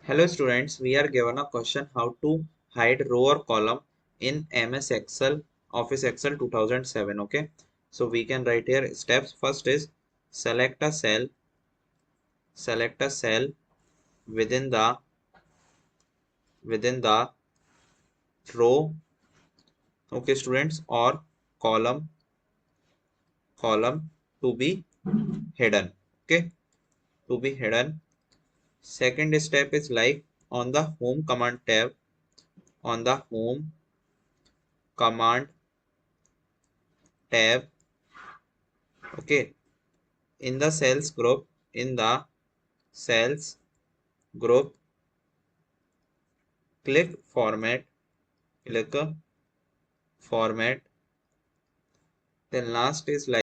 Hello students, we are given a question how to hide row or column in MS Excel, Office Excel 2007. Okay, so we can write here steps. First is select a cell, select a cell within the row. Okay, students, or column to be hidden. Okay, to be hidden. Second step is like on the home command tab, on the home command tab. Okay, in the cells group, in the cells group, click click format. Then last is like